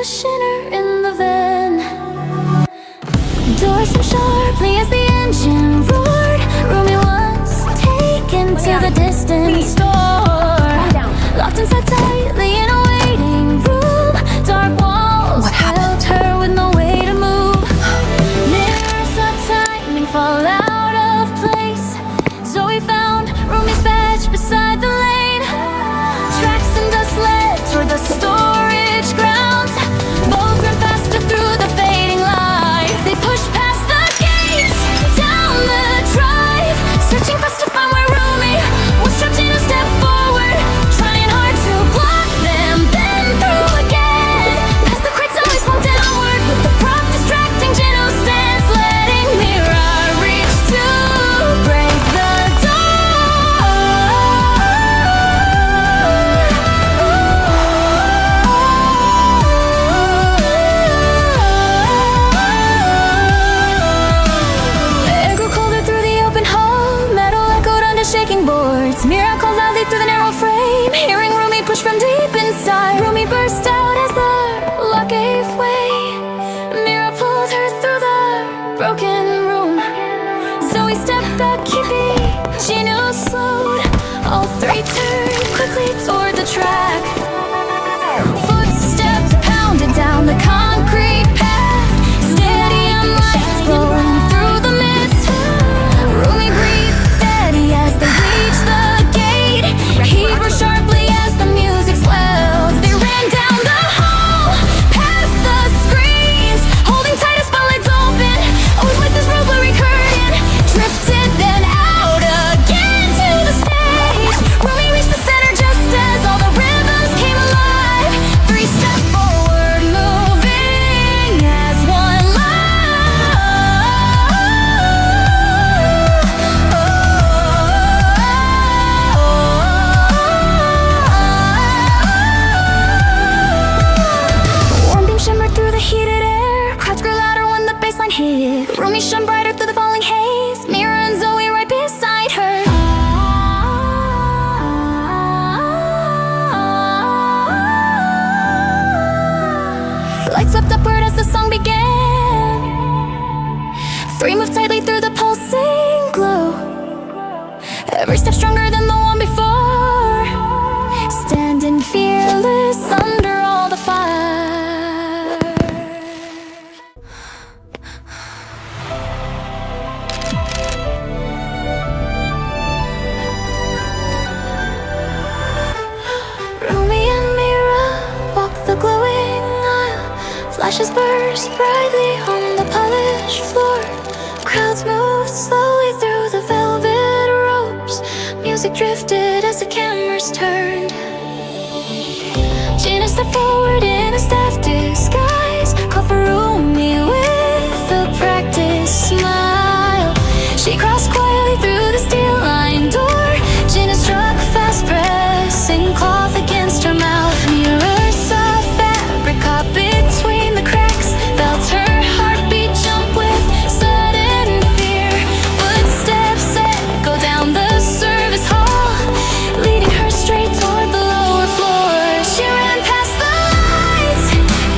pushing her in the van. Doors slammed sharply as the engine roared. Rumi was taken to the distant store, locked inside tightly in a waiting room. Dark walls held her with no way to move. Mirrors saw timing fall out of place. Zoe found Rumi's badge beside the lane. Tracks and dust led toward the storage grounds. Both ran faster through the fading light. They pushed past the gates, down the drive, searching fast to find where Rumi was trapped in a step forward, trying hard to block them, then through again. Past the crates always fall downward, with the prop distracting. Jinu stands, letting Mira reach to break the shaking boards. Mira called loudly through the narrow frame, hearing Rumi push from deep inside. Rumi burst out as the lock gave way. Mira pulled her through the broken room. Zoe stepped back, keeping Jinu slowed. All three turned quickly toward the track. Footsteps pounded down the concrete path. Stadium lights glowing through the mist. Rumi breathed steady as they reached the gate. He roared sharply as the music swelled. They ran down the hall, past the screens, holding tight as spotlights open. Old voices rose, luring curtain, drifted then out again to the stage. Rumi reached the center just as all the rhythms came alive. 3 steps forward, moving as one Warm beam shimmered through the heated air. Crowds grew louder when the bassline hit. Rumi shone brighter through the falling haze. Mira and Zoey right beside her. Lights swept upward as the song began. 3 moved tightly through the pulsing glow. Every step stronger than the one before, standing fearless under all the fire. Rumi and Mira walk the glowing aisle. Flashes burst brightly on the polished floor. Crowds moved slowly through the velvet ropes. Music drifted as the cameras turned. Jinu stepped forward in a staff disguise, called for Rumi with a practiced smile. She crossed quietly through the steel-lined door. Jinu struck fast, pressing cloth against her mouth. Mirrors saw fabric caught between the cracks, felt her heartbeat jump with sudden fear. Footsteps echo down the service hall, leading her straight toward the lower floor. She ran past the lights,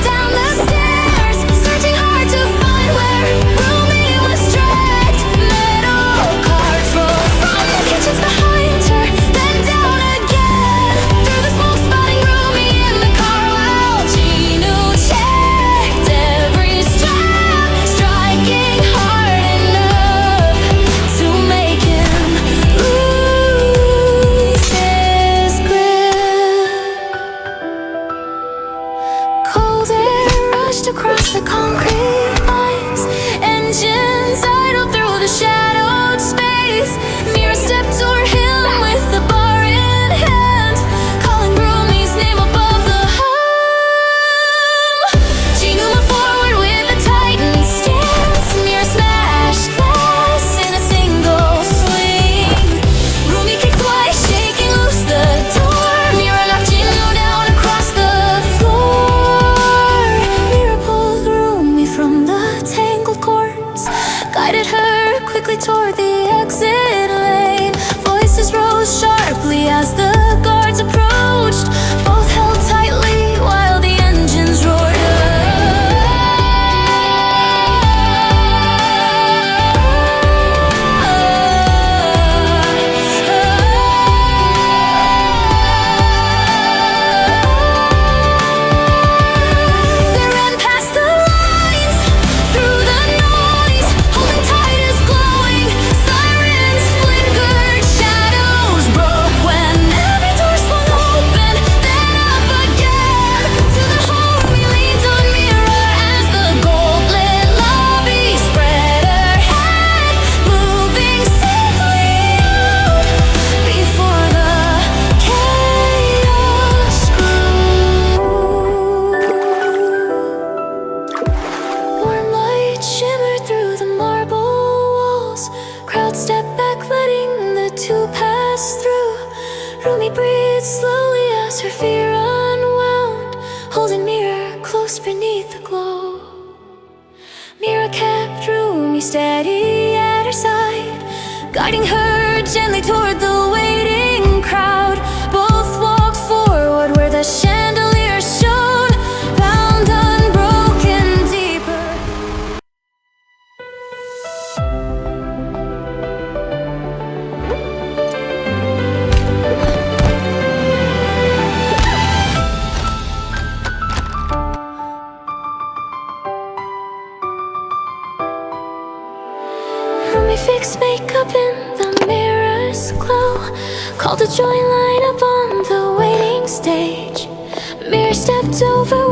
down the stairs, searching hard to find where Rumi was dragged. Metal cards rolled from the kitchens behind her, then down again through the smoke, spotting Rumi in the car while Jinu checked every strap, striking hard enough to make him lose his grip. Cold air rushed across the concrete lines. Engines idled through the shadowed space. Mira stepped toward him with the bar in hand, calling Rumi's name above the hum. Jinu moved forward with a tightened stance. Mira smashed glass in a single swing. Rumi kicked twice, shaking loose the door. Mira knocked Jinu down across the floor. Mira pulled Rumi from the tangled cords, guided her quickly toward the exit lane. lost beneath the glow. Mira kept Rumi steady at her side, guiding her gently toward the waiting crowd. Both walked forward where the chandelier shone, bound unbroken deeper. Rumi fixed makeup in the mirror's glow, called to join line up on the waiting stage. Mira stepped over